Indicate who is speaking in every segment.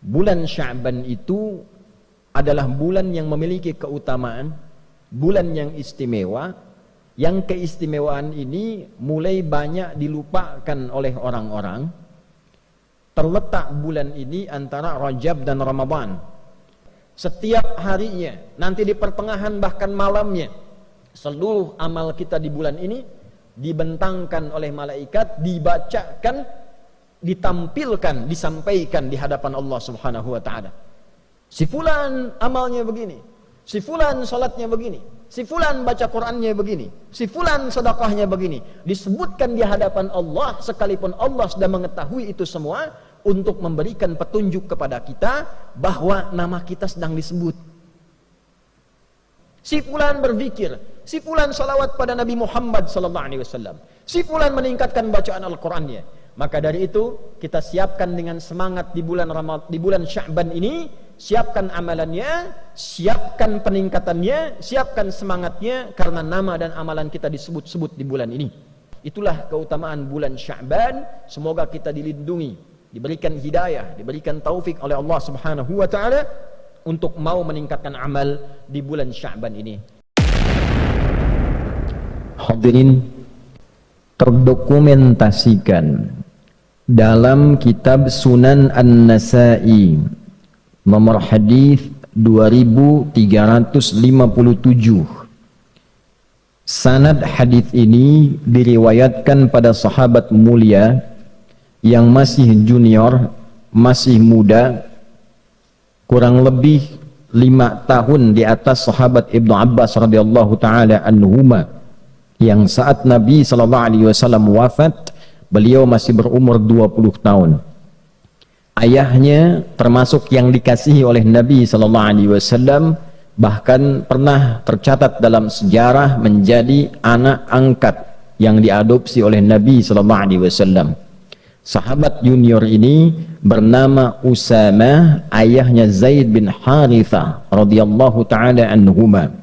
Speaker 1: bulan Sya'ban itu adalah bulan yang memiliki keutamaan, bulan yang istimewa, yang keistimewaan ini mulai banyak dilupakan oleh orang-orang. Terletak bulan ini antara Rajab dan Ramadan. Setiap harinya, nanti di pertengahan bahkan malamnya, seluruh amal kita di bulan ini dibentangkan oleh malaikat, dibacakan, ditampilkan, disampaikan di hadapan Allah Subhanahu wa taala. Si fulan amalnya begini, si fulan salatnya begini, si fulan baca Qur'annya begini, si fulan sedekahnya begini. Disebutkan di hadapan Allah sekalipun Allah sudah mengetahui itu semua untuk memberikan petunjuk kepada kita bahwa nama kita sedang disebut. Si fulan berzikir, si fulan salawat pada Nabi Muhammad sallallahu alaihi wasallam, si fulan meningkatkan bacaan Al-Qur'annya. Maka dari itu kita siapkan dengan semangat di bulan Sya'ban ini, siapkan amalannya, siapkan peningkatannya, siapkan semangatnya, karena nama dan amalan kita disebut-sebut di bulan ini. Itulah keutamaan bulan Sya'ban. Semoga kita dilindungi, diberikan hidayah, diberikan taufik oleh Allah Subhanahu wa taala untuk mau meningkatkan amal di bulan Sya'ban ini. Hadirin, terdokumentasikan dalam kitab Sunan An-Nasa'i nomor hadis 2357. Sanad hadis ini diriwayatkan pada sahabat mulia yang masih junior, masih muda, kurang lebih 5 tahun di atas sahabat Ibnu Abbas radhiyallahu taala anhuma, yang saat Nabi sallallahu alaihi wasallam wafat beliau masih berumur 20 tahun. Ayahnya termasuk yang dikasihi oleh Nabi sallallahu alaihi wasallam, bahkan pernah tercatat dalam sejarah menjadi anak angkat yang diadopsi oleh Nabi sallallahu alaihi wasallam. Sahabat junior ini bernama Usamah, ayahnya Zaid bin Harithah radhiyallahu taala anhuma.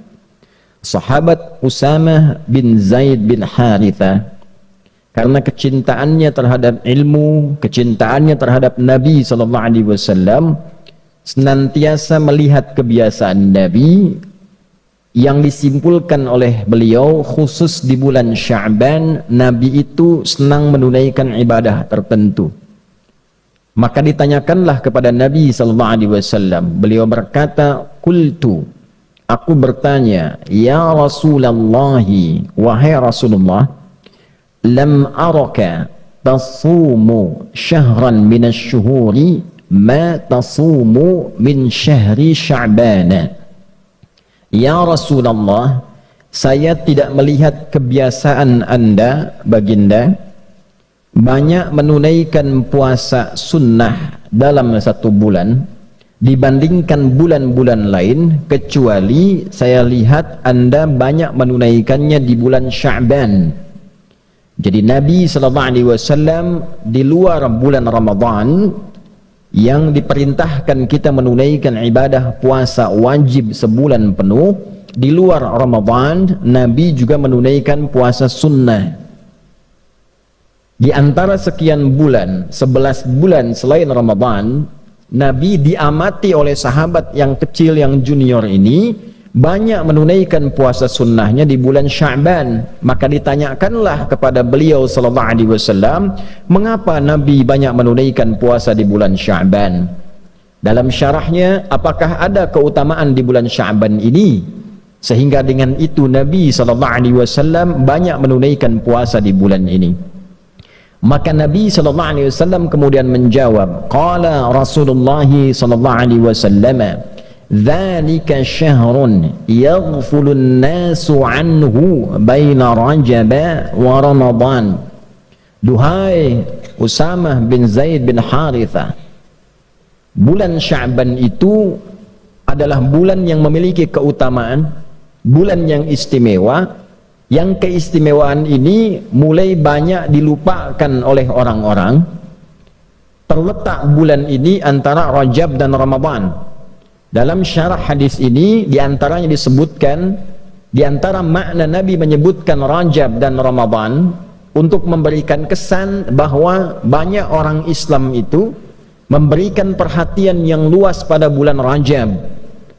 Speaker 1: Sahabat Usamah bin Zaid bin Harithah karena kecintaannya terhadap ilmu, kecintaannya terhadap Nabi sallallahu alaihi wasallam, senantiasa melihat kebiasaan Nabi yang disimpulkan oleh beliau, khusus di bulan Sya'ban, Nabi itu senang menunaikan ibadah tertentu. Maka ditanyakanlah kepada Nabi sallallahu alaihi wasallam, beliau berkata, "Qultu," aku bertanya, "Ya Rasulullah, wahai Rasulullah, lam araka tasumu syahran minasy-syuhuri ma tasumu min syahri Sya'ban." Ya Rasulullah, saya tidak melihat kebiasaan Anda, baginda, banyak menunaikan puasa sunnah dalam satu bulan dibandingkan bulan-bulan lain, kecuali saya lihat Anda banyak menunaikannya di bulan Sya'ban. Jadi Nabi sallallahu alaihi wasallam di luar bulan Ramadan yang diperintahkan kita menunaikan ibadah puasa wajib sebulan penuh, di luar Ramadan Nabi juga menunaikan puasa sunnah. Di antara sekian bulan, 11 bulan selain Ramadan, Nabi diamati oleh sahabat yang kecil, yang junior ini banyak menunaikan puasa sunnahnya di bulan Sya'ban. Maka ditanyakanlah kepada beliau sallallahu alaihi wasallam, mengapa Nabi banyak menunaikan puasa di bulan Sya'ban? Dalam syarahnya, apakah ada keutamaan di bulan Sya'ban ini sehingga dengan itu Nabi sallallahu alaihi wasallam banyak menunaikan puasa di bulan ini? Maka Nabi sallallahu alaihi wasallam kemudian menjawab, qala Rasulullah sallallahu alaihi wasallam, dzalika syahrun yaghfulun nasu anhu baina Rajab wa Ramadan. Duhai Usamah bin Zaid bin Harithah, bulan Sya'ban itu adalah bulan yang memiliki keutamaan, bulan yang istimewa, yang keistimewaan ini mulai banyak dilupakan oleh orang-orang. Terletak bulan ini antara Rajab dan Ramadan. Dalam syarah hadis ini diantaranya disebutkan, diantara makna Nabi menyebutkan Rajab dan Ramadan untuk memberikan kesan bahwa banyak orang Islam itu memberikan perhatian yang luas pada bulan Rajab,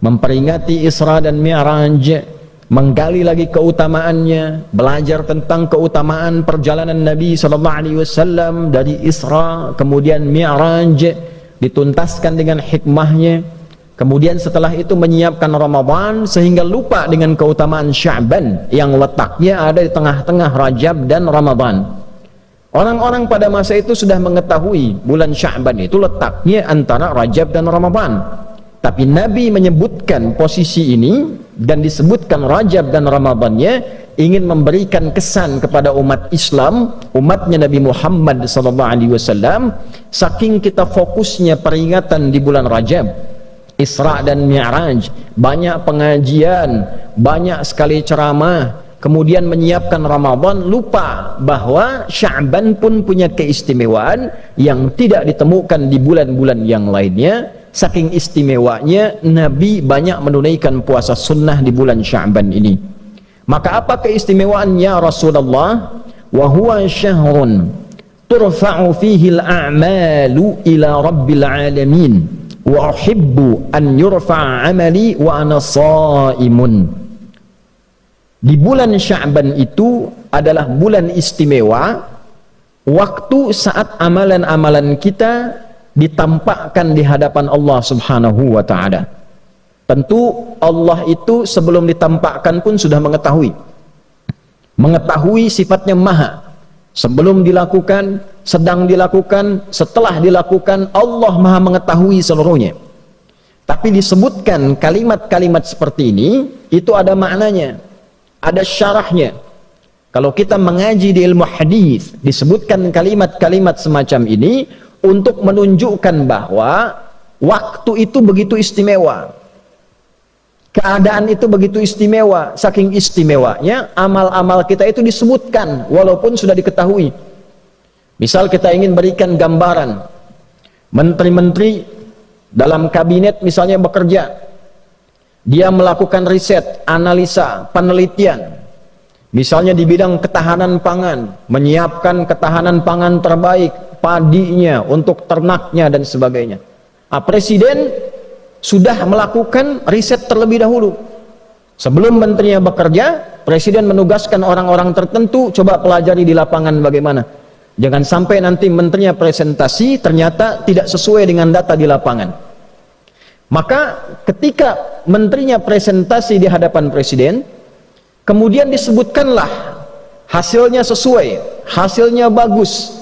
Speaker 1: memperingati Isra dan Mi'raj, menggali lagi keutamaannya, belajar tentang keutamaan perjalanan Nabi SAW dari Isra kemudian Mi'raj, dituntaskan dengan hikmahnya, kemudian setelah itu menyiapkan Ramadan sehingga lupa dengan keutamaan Sya'ban yang letaknya ada di tengah-tengah Rajab dan Ramadan. Orang-orang pada masa itu sudah mengetahui bulan Sya'ban itu letaknya antara Rajab dan Ramadan, tapi Nabi menyebutkan posisi ini dan disebutkan Rajab dan Ramadannya ingin memberikan kesan kepada umat Islam, umatnya Nabi Muhammad SAW, saking kita fokusnya peringatan di bulan Rajab, Isra dan Mi'raj, banyak pengajian, banyak sekali ceramah, kemudian menyiapkan Ramadan, lupa bahwa Sya'ban pun punya keistimewaan yang tidak ditemukan di bulan-bulan yang lainnya. Saking istimewanya Nabi banyak menunaikan puasa sunnah di bulan Sya'ban ini. Maka apa keistimewaannya Rasulullah? Wa huwa syahrun turfa'u fihi al-a'malu ila rabbil alamin wa uhibbu an yurfa'a 'amali wa ana sha'imun. Di bulan Sya'ban itu adalah bulan istimewa, waktu saat amalan-amalan kita ditampakkan di hadapan Allah Subhanahu wa ta'ala. Tentu Allah itu sebelum ditampakkan pun sudah mengetahui sifatnya maha. Sebelum dilakukan, sedang dilakukan, setelah dilakukan, Allah maha mengetahui seluruhnya. Tapi disebutkan kalimat-kalimat seperti ini, itu ada maknanya, ada syarahnya. Kalau kita mengaji di ilmu hadis, disebutkan kalimat-kalimat semacam ini untuk menunjukkan bahwa waktu itu begitu istimewa, keadaan itu begitu istimewa. Saking istimewanya amal-amal kita itu disebutkan walaupun sudah diketahui. Misal kita ingin berikan gambaran, menteri-menteri dalam kabinet misalnya bekerja, dia melakukan riset, analisa, penelitian, misalnya di bidang ketahanan pangan, menyiapkan ketahanan pangan terbaik, padinya, untuk ternaknya dan sebagainya. Presiden sudah melakukan riset terlebih dahulu. Sebelum menterinya bekerja, presiden menugaskan orang-orang tertentu, coba pelajari di lapangan bagaimana. Jangan sampai nanti menterinya presentasi ternyata tidak sesuai dengan data di lapangan. Maka ketika menterinya presentasi di hadapan presiden, kemudian disebutkanlah hasilnya sesuai, hasilnya bagus.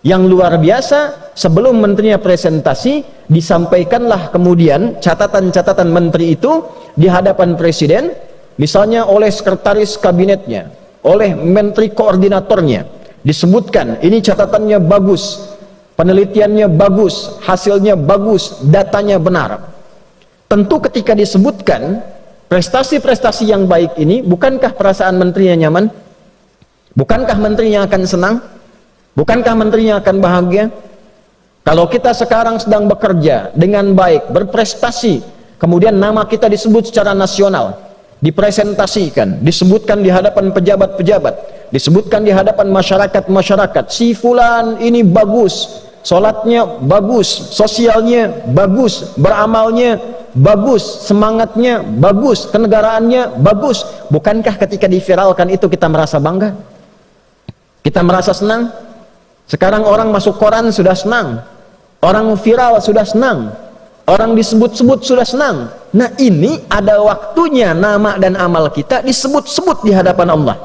Speaker 1: Yang luar biasa, sebelum menterinya presentasi, disampaikanlah kemudian catatan-catatan menteri itu di hadapan presiden, misalnya oleh sekretaris kabinetnya, oleh menteri koordinatornya, disebutkan ini catatannya bagus, penelitiannya bagus, hasilnya bagus, datanya benar. Tentu ketika disebutkan prestasi-prestasi yang baik ini, bukankah perasaan menterinya nyaman? Bukankah menterinya akan senang? Bukankah menterinya akan bahagia? Kalau kita sekarang sedang bekerja dengan baik, berprestasi, kemudian nama kita disebut secara nasional, dipresentasikan, disebutkan di hadapan pejabat-pejabat, disebutkan di hadapan masyarakat-masyarakat, si fulan ini bagus, sholatnya bagus, sosialnya bagus, beramalnya bagus, semangatnya bagus, kenegaraannya bagus. Bukankah ketika diviralkan itu kita merasa bangga? Kita merasa senang? Sekarang orang masuk koran sudah senang, orang viral sudah senang, orang disebut-sebut sudah senang. Nah, ini ada waktunya nama dan amal kita disebut-sebut di hadapan Allah.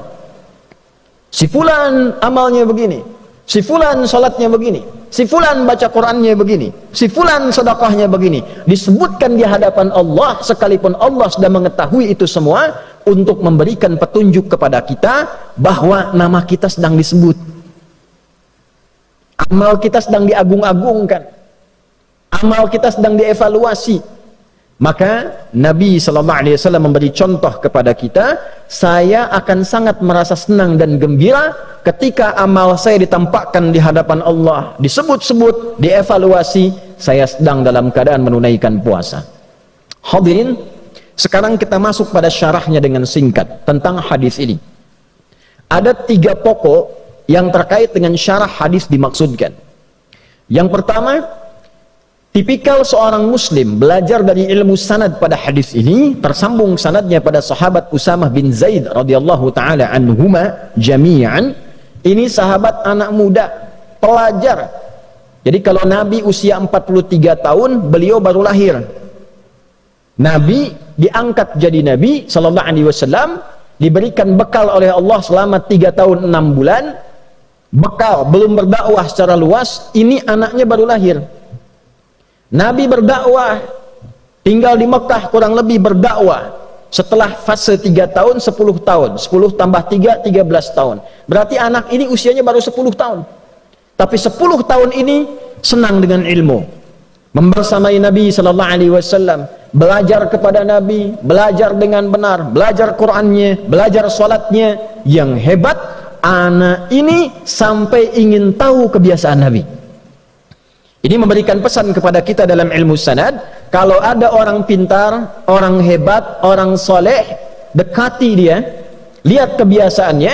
Speaker 1: Si fulan amalnya begini, si fulan salatnya begini, si fulan baca Qur'annya begini, si fulan sedekahnya begini. Disebutkan di hadapan Allah, sekalipun Allah sudah mengetahui itu semua, untuk memberikan petunjuk kepada kita bahwa nama kita sedang disebut, amal kita sedang diagung-agungkan, amal kita sedang dievaluasi. Maka Nabi SAW memberi contoh kepada kita, saya akan sangat merasa senang dan gembira ketika amal saya ditampakkan di hadapan Allah, disebut-sebut, dievaluasi, saya sedang dalam keadaan menunaikan puasa. Hadirin, sekarang kita masuk pada syarahnya dengan singkat tentang hadis ini. Ada 3 pokok yang terkait dengan syarah hadis dimaksudkan. Yang pertama, Tipikal seorang muslim belajar dari ilmu sanad pada hadis ini, tersambung sanadnya pada sahabat Usamah bin Zaid radhiyallahu taala anhuma jami'an. Ini sahabat anak muda, pelajar. Jadi kalau Nabi usia 43 tahun, beliau baru lahir. Nabi diangkat jadi Nabi sallallahu alaihi wasallam, diberikan bekal oleh Allah selama 3 tahun 6 bulan. Bekal, belum berdakwah secara luas, ini anaknya baru lahir. Nabi berdakwah, tinggal di Mekah kurang lebih berdakwah. Setelah fase 3 tahun, 10 tahun. 10 tambah 3, 13 tahun. Berarti anak ini usianya baru 10 tahun. Tapi 10 tahun ini senang dengan ilmu. Membersamai Nabi sallallahu alaihi wasallam, belajar kepada Nabi, belajar dengan benar, belajar Qur'annya, belajar salatnya. Yang hebat, anak ini sampai ingin tahu kebiasaan Nabi. Ini memberikan pesan kepada kita dalam ilmu sanad, kalau ada orang pintar, orang hebat, orang soleh, dekati dia, lihat kebiasaannya,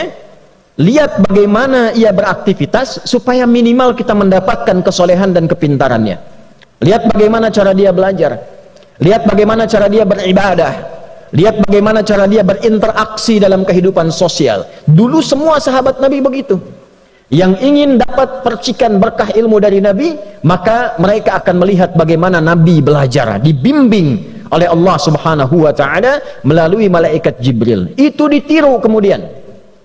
Speaker 1: lihat bagaimana ia beraktivitas, supaya minimal kita mendapatkan kesolehan dan kepintarannya. Lihat bagaimana cara dia belajar, lihat bagaimana cara dia beribadah, lihat bagaimana cara dia berinteraksi dalam kehidupan sosial. Dulu semua sahabat Nabi begitu. Yang ingin dapat percikan berkah ilmu dari Nabi, maka mereka akan melihat bagaimana Nabi belajar, dibimbing oleh Allah Subhanahu wa taala melalui malaikat Jibril. Itu ditiru kemudian.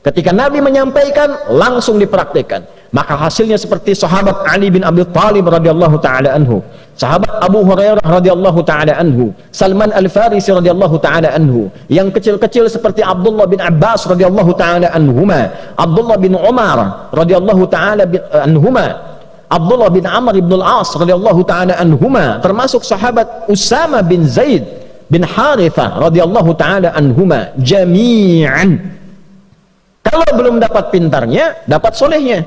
Speaker 1: Ketika Nabi menyampaikan, langsung dipraktikkan. Maka hasilnya seperti sahabat Ali bin Abi Thalib radhiyallahu taala anhu, sahabat Abu Hurairah radhiyallahu taala anhu, Salman Al-Farisi radhiyallahu taala anhu, yang kecil-kecil seperti Abdullah bin Abbas radhiyallahu taala anhuma, Abdullah bin Umar radhiyallahu taala anhuma, Abdullah bin Amr bin Al-As radhiyallahu taala anhuma, termasuk sahabat Usama bin Zaid bin Harithah radhiyallahu taala anhuma jami'an. Kalau belum dapat pintarnya, dapat solehnya.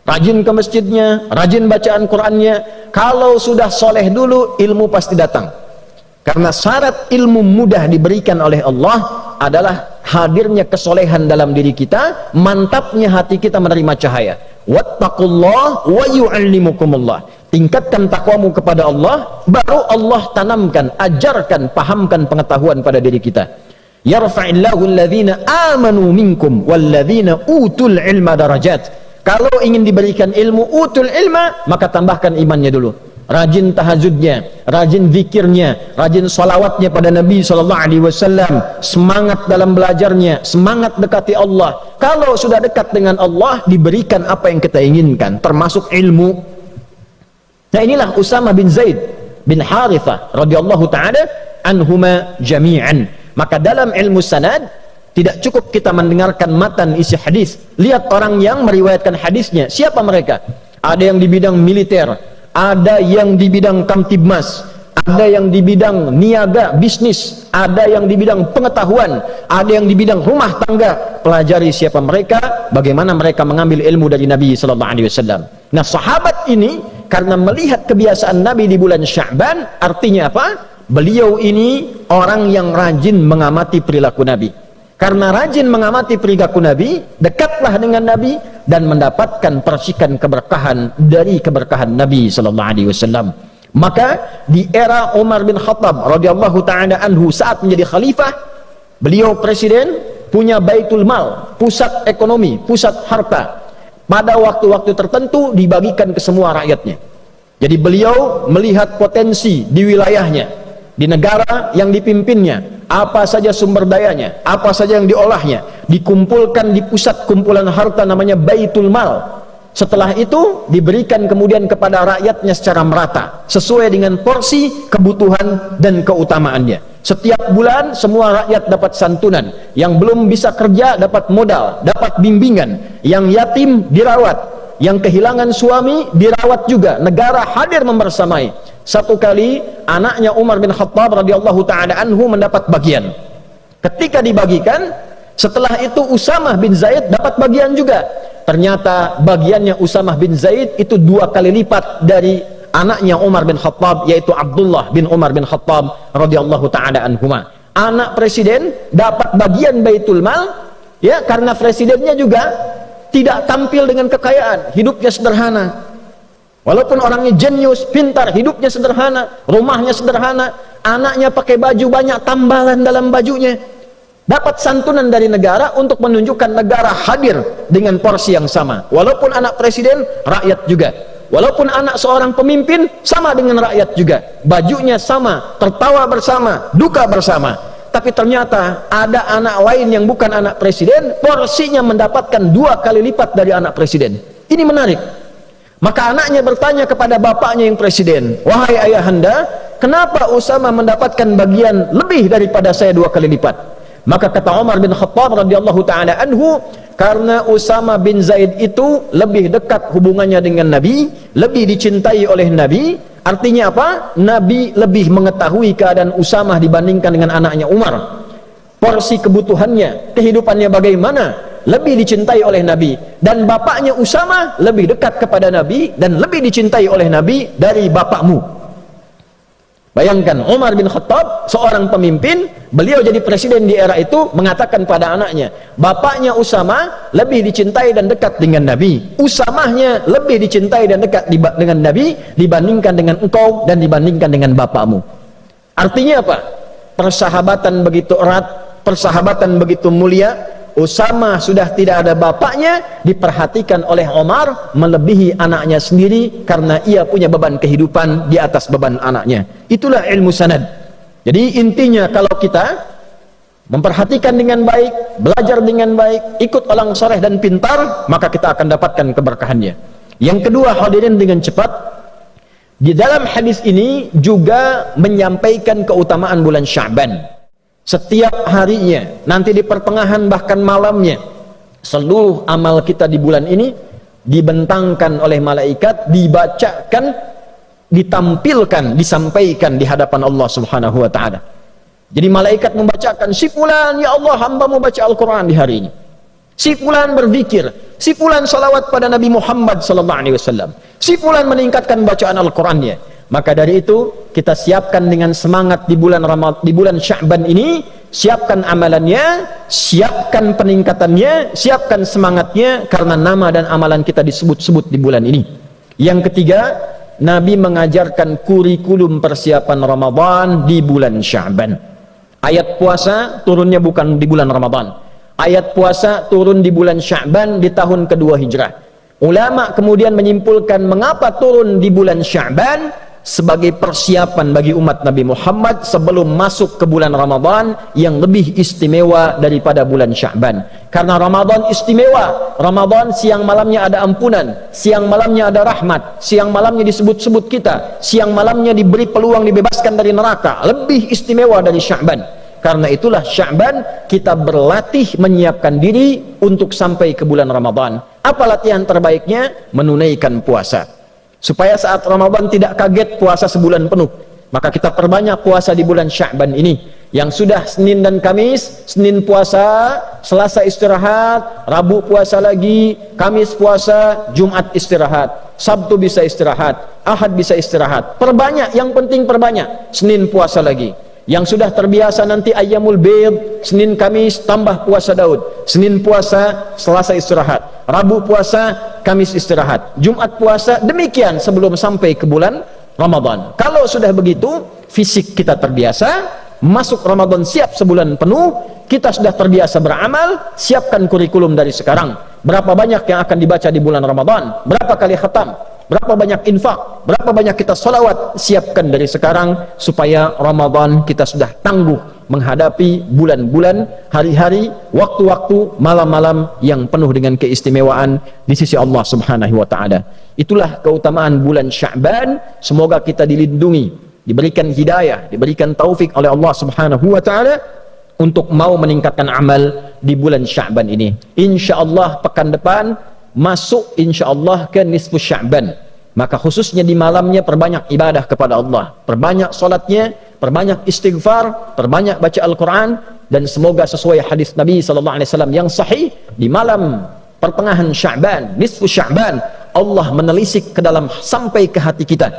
Speaker 1: Rajin ke masjidnya, rajin bacaan Qur'annya. Kalau sudah soleh dulu, ilmu pasti datang. Karena syarat ilmu mudah diberikan oleh Allah adalah hadirnya kesolehan dalam diri kita, mantapnya hati kita menerima cahaya. Wattaqullah wa yu'allimukumullah. Tingkatkan takwamu kepada Allah, baru Allah tanamkan, ajarkan, pahamkan pengetahuan pada diri kita. Yarfa'illahu alladhina amanu minkum walladhina utul ilma darajat. Kalau ingin diberikan ilmu utul ilma, maka tambahkan imannya dulu. Rajin tahajudnya, rajin zikirnya, rajin salawatnya pada Nabi SAW, semangat dalam belajarnya, semangat dekati Allah. Kalau sudah dekat dengan Allah, diberikan apa yang kita inginkan, termasuk ilmu. Nah, inilah Usamah bin Zaid bin Harithah radhiyallahu taala anhuma jami'an. Maka dalam ilmu sanad, tidak cukup kita mendengarkan matan isi hadis. Lihat orang yang meriwayatkan hadisnya, siapa mereka? Ada yang di bidang militer, ada yang di bidang kamtibmas, ada yang di bidang niaga, bisnis, ada yang di bidang pengetahuan, ada yang di bidang rumah tangga. Pelajari siapa mereka, bagaimana mereka mengambil ilmu dari Nabi sallallahu alaihi wasallam. Nah, sahabat ini karena melihat kebiasaan Nabi di bulan Sya'ban, artinya apa? Beliau ini orang yang rajin mengamati perilaku Nabi. Karena rajin mengamati perilaku Nabi, dekatlah dengan Nabi dan mendapatkan percikan keberkahan dari keberkahan Nabi sallallahu alaihi wasallam. Maka di era Umar bin Khattab radhiyallahu taala anhu saat menjadi khalifah, beliau presiden, punya Baitul Mal, pusat ekonomi, pusat harta. Pada waktu-waktu tertentu dibagikan ke semua rakyatnya. Jadi beliau melihat potensi di wilayahnya, di negara yang dipimpinnya, apa saja sumber dayanya, apa saja yang diolahnya, dikumpulkan di pusat kumpulan harta namanya Baitul Mal. Setelah itu diberikan kemudian kepada rakyatnya secara merata, sesuai dengan porsi, kebutuhan, dan keutamaannya. Setiap bulan semua rakyat dapat santunan, yang belum bisa kerja dapat modal, dapat bimbingan, yang yatim dirawat, yang kehilangan suami dirawat juga, negara hadir membersamai. Satu kali anaknya Umar bin Khattab radhiyallahu taala anhu mendapat bagian. Ketika dibagikan, setelah itu Usamah bin Zaid dapat bagian juga. Ternyata bagiannya Usamah bin Zaid itu 2 kali lipat dari anaknya Umar bin Khattab, yaitu Abdullah bin Umar bin Khattab radhiyallahu taala anhuma. Anak presiden dapat bagian Baitul Mal, ya, karena presidennya juga tidak tampil dengan kekayaan, hidupnya sederhana. Walaupun orangnya jenius, pintar, hidupnya sederhana, rumahnya sederhana, anaknya pakai baju banyak tambalan dalam bajunya, dapat santunan dari negara untuk menunjukkan negara hadir dengan porsi yang sama. Walaupun anak presiden, rakyat juga. Walaupun anak seorang pemimpin, sama dengan rakyat juga. Bajunya sama, tertawa bersama, duka bersama. Tapi ternyata ada anak lain yang bukan anak presiden, porsinya mendapatkan 2 kali lipat dari anak presiden. Ini menarik. Maka anaknya bertanya kepada bapaknya yang presiden, "Wahai ayahanda, kenapa Usama mendapatkan bagian lebih daripada saya 2 kali lipat?" Maka kata Umar bin Khattab radhiyallahu taala anhu, karena Usama bin Zaid itu lebih dekat hubungannya dengan Nabi, lebih dicintai oleh Nabi. Artinya apa? Nabi lebih mengetahui keadaan Usama dibandingkan dengan anaknya Umar. Porsi kebutuhannya, kehidupannya bagaimana, lebih dicintai oleh Nabi. Dan bapaknya Usama lebih dekat kepada Nabi dan lebih dicintai oleh Nabi dari bapakmu. Bayangkan, Umar bin Khattab, seorang pemimpin, beliau jadi presiden di era itu, mengatakan pada anaknya, bapaknya Usama lebih dicintai dan dekat dengan Nabi. Usamahnya lebih dicintai dan dekat dengan Nabi dibandingkan dengan engkau dan dibandingkan dengan bapakmu. Artinya apa? Persahabatan begitu erat, persahabatan begitu mulia. Usama sudah tidak ada bapaknya, diperhatikan oleh Umar melebihi anaknya sendiri karena ia punya beban kehidupan di atas beban anaknya. Itulah ilmu sanad. Jadi intinya, kalau kita memperhatikan dengan baik, belajar dengan baik, ikut orang soleh dan pintar, maka kita akan dapatkan keberkahannya. Yang kedua, hadirin dengan cepat, di dalam hadis ini juga menyampaikan keutamaan bulan Sya'ban. Setiap harinya, nanti di pertengahan bahkan malamnya, seluruh amal kita di bulan ini dibentangkan oleh malaikat, dibacakan, ditampilkan, disampaikan di hadapan Allah Subhanahu wa taala. Jadi malaikat membacakan, si fulan, ya Allah, hamba-Mu baca Al-Qur'an di hari ini. Si fulan berzikir, si fulan salawat pada Nabi Muhammad sallallahu alaihi wasallam. Si fulan meningkatkan bacaan Al-Qur'annya. Maka dari itu kita siapkan dengan semangat di bulan Sya'ban ini, siapkan amalannya, siapkan peningkatannya, siapkan semangatnya, karena nama dan amalan kita disebut-sebut di bulan ini. Yang ketiga, Nabi mengajarkan kurikulum persiapan Ramadan di bulan Sya'ban. Ayat puasa turunnya bukan di bulan Ramadan. Ayat puasa turun di bulan Sya'ban di tahun kedua Hijrah. Ulama kemudian menyimpulkan mengapa turun di bulan Sya'ban, sebagai persiapan bagi umat Nabi Muhammad sebelum masuk ke bulan Ramadan yang lebih istimewa daripada bulan Sya'ban. Karena Ramadan istimewa. Ramadan siang malamnya ada ampunan, siang malamnya ada rahmat, siang malamnya disebut-sebut kita, siang malamnya diberi peluang dibebaskan dari neraka. Lebih istimewa dari Sya'ban. Karena itulah Sya'ban kita berlatih menyiapkan diri untuk sampai ke bulan Ramadan. Apa latihan terbaiknya? Menunaikan puasa. Supaya saat Ramadan tidak kaget puasa sebulan penuh, maka kita perbanyak puasa di bulan Sya'ban ini. Yang sudah Senin dan Kamis, Senin puasa, Selasa istirahat, Rabu puasa lagi, Kamis puasa, Jumat istirahat, Sabtu bisa istirahat, Ahad bisa istirahat. Perbanyak, yang penting perbanyak. Senin puasa lagi. Yang sudah terbiasa nanti Ayyamul Bid, Senin Kamis tambah puasa Daud, Senin puasa, Selasa istirahat, Rabu puasa, Kamis istirahat, Jumat puasa, demikian sebelum sampai ke bulan Ramadan. Kalau sudah begitu, fisik kita terbiasa, masuk Ramadan siap sebulan penuh, kita sudah terbiasa beramal, siapkan kurikulum dari sekarang. Berapa banyak yang akan dibaca di bulan Ramadan, berapa kali khatam, berapa banyak infak, berapa banyak kita sholawat, siapkan dari sekarang supaya Ramadan kita sudah tangguh menghadapi bulan-bulan, hari-hari, waktu-waktu, malam-malam yang penuh dengan keistimewaan di sisi Allah Subhanahu wa taala. Itulah keutamaan bulan Sya'ban. Semoga kita dilindungi, diberikan hidayah, diberikan taufik oleh Allah Subhanahu wa taala untuk mau meningkatkan amal di bulan Sya'ban ini. Insyaallah pekan depan masuk insyaallah ke nisfu Sya'ban. Maka khususnya di malamnya perbanyak ibadah kepada Allah, perbanyak solatnya, perbanyak istighfar, perbanyak baca Al-Quran, dan semoga sesuai hadis Nabi SAW yang sahih, di malam pertengahan Sya'ban, nisfu Sya'ban, Allah menelisik ke dalam sampai ke hati kita.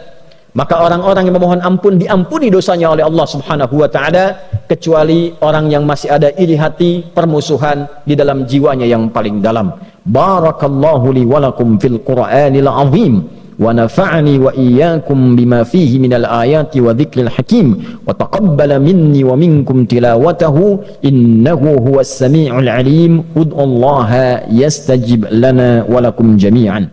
Speaker 1: Maka orang-orang yang memohon ampun diampuni dosanya oleh Allah Subhanahu wa taala, kecuali orang yang masih ada iri hati, permusuhan di dalam jiwanya yang paling dalam. Barakallahu li wa lakum fil Qur'anil azim ونفعني وإياكم بما فيه من الآيات وذكر الحكيم وتقبل مني ومنكم تلاوته إنه هو السميع العليم ادعوا الله يستجب لنا ولكم جميعا.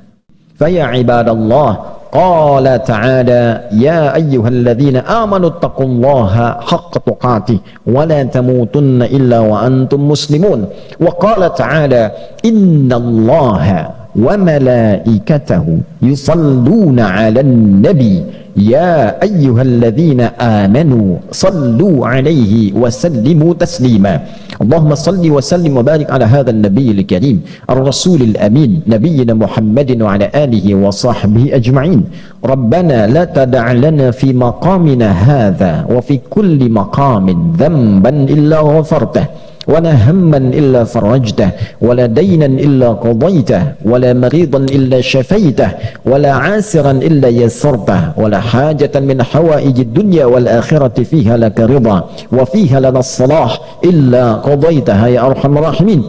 Speaker 1: فيا عباد الله قال تعالى يا أيها الذين آمنوا اتقوا الله حق تقاته ولا تموتن إلا وأنتم مسلمون. وقال تعالى إن الله وملائكته يصلون على النبي يا أيها الذين آمنوا صلوا عليه وسلموا تسليما. اللهم صل وسلم وبارك على هذا النبي الكريم الرسول الأمين نبينا محمد وعلى آله وصحبه أجمعين. ربنا لا تدع لنا في مقامنا هذا وفي كل مقام ذنبا إلا غفرته ولا هما إلا فرجته ولا دينا إلا قضيته ولا مريضا إلا شفيته ولا عاسرا إلا يسرته ولا حاجة من حوائج الدنيا والآخرة فيها لك رضا وفيها لنا الصلاح إلا قضيتها يا أرحم الراحمين.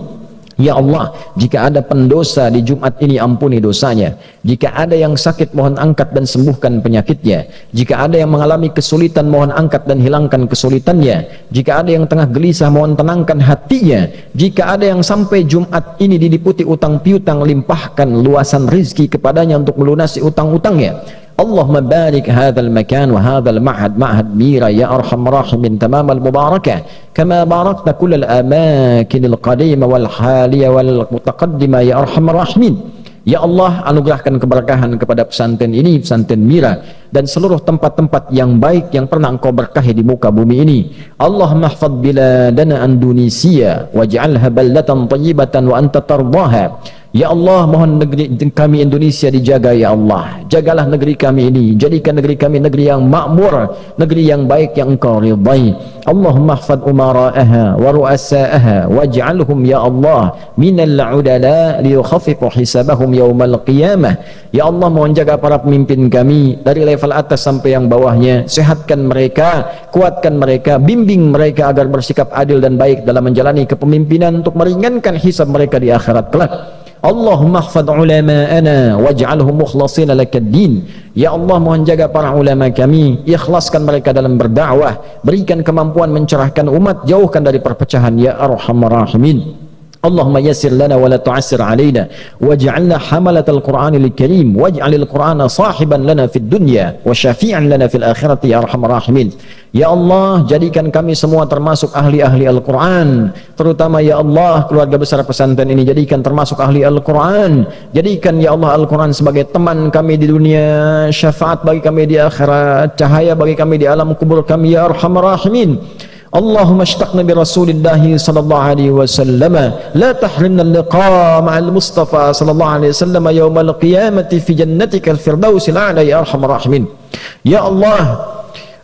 Speaker 1: Ya Allah, jika ada pendosa di Jumat ini ampuni dosanya. Jika ada yang sakit mohon angkat dan sembuhkan penyakitnya. Jika ada yang mengalami kesulitan mohon angkat dan hilangkan kesulitannya. Jika ada yang tengah gelisah mohon tenangkan hatinya. Jika ada yang sampai Jumat ini diliputi utang piutang limpahkan luasan rizki kepadanya untuk melunasi utang-utangnya. Allahumma barik hadzal makan wa hadzal ma'had ma'had mira ya arhamar rahimin tamam al mubarakah kama barakta kull al amakin al qadimah wal haliyah wal mutaqaddimah ya arhamar rahimin. Ya Allah, anugerahkan keberkahan kepada pesantren ini, pesantren Mira, dan seluruh tempat-tempat yang baik yang pernah Engkau berkahi di muka bumi ini. Allahumma hafadz biladana Indonesia waj'alha baldatan thayyibatan wa anta tardaha. Ya Allah, mohon negeri kami Indonesia dijaga ya Allah. Jagalah negeri kami ini, jadikan negeri kami negeri yang makmur, negeri yang baik yang Engkau ridai. Allahumma hafadz umara'aha wa ru'asa'aha waj'alhum ya Allah minal 'udala liyukhaffifu hisabahum yaumal qiyamah. Ya Allah, mohon jaga para pemimpin kami dari level atas sampai yang bawahnya. Sehatkan mereka, kuatkan mereka, bimbing mereka agar bersikap adil dan baik dalam menjalani kepemimpinan untuk meringankan hisab mereka di akhirat kelak. Allahumma hafadz ulama'ana waj'alhum mukhlashina lakad-din. Ya Allah, mohon jaga para ulama kami, ikhlaskan mereka dalam berdakwah, berikan kemampuan mencerahkan umat, jauhkan dari perpecahan ya arhamar rahimin. Allahumma yassir lana wa la tu'assir alaina waj'alna hamalatal Qur'anil Karim waj'alil Qur'ana sahiban lana fid dunya wa syafi'an lana fil akhirati ya arhamar rahimin. Ya Allah, jadikan kami semua termasuk ahli-ahli Al-Quran, terutama ya Allah keluarga besar pesantren ini jadikan termasuk ahli Al-Quran. Jadikan ya Allah Al-Quran sebagai teman kami di dunia, syafaat bagi kami di akhirat, cahaya bagi kami di alam kubur kami ya arhamar rahimin. Allahumma ashtaqna bi rasulillahi sallallahu alaihi wasallam la tahrimna al-liqa ma'al mustafa sallallahu alaihi wasallam yawmal qiyamati fi jannatikal firdausil a'la ya arhamar rahimin. Ya Allah,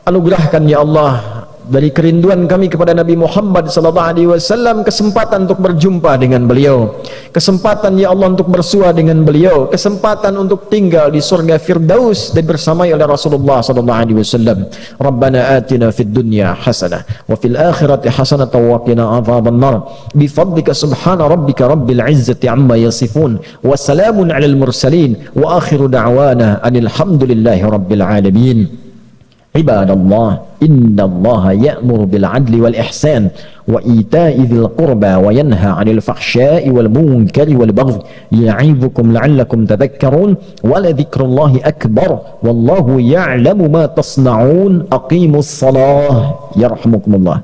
Speaker 1: anugerahkan ya Allah dari kerinduan kami kepada Nabi Muhammad sallallahu alaihi wasallam kesempatan untuk berjumpa dengan beliau, kesempatan ya Allah untuk bersua dengan beliau, kesempatan untuk tinggal di surga Firdaus dan bersamai oleh Rasulullah sallallahu alaihi wasallam. Rabbana atina fid dunya hasanah wa fil akhirati hasanah wa qina adzaban nar bi fadlika subhana rabbika rabbil izzati amma yasifun wa salamun alal mursalin wa akhiru da'wana anil hamdulillahi rabbil alamin. عباد الله إن الله يأمر بالعدل والإحسان وإيتاء ذي القربى وينهى عن الفحشاء والمنكر والبغي يعظكم لعلكم تذكرون ولذكر الله أكبر والله يعلم ما تصنعون أقيموا الصلاة يرحمكم الله.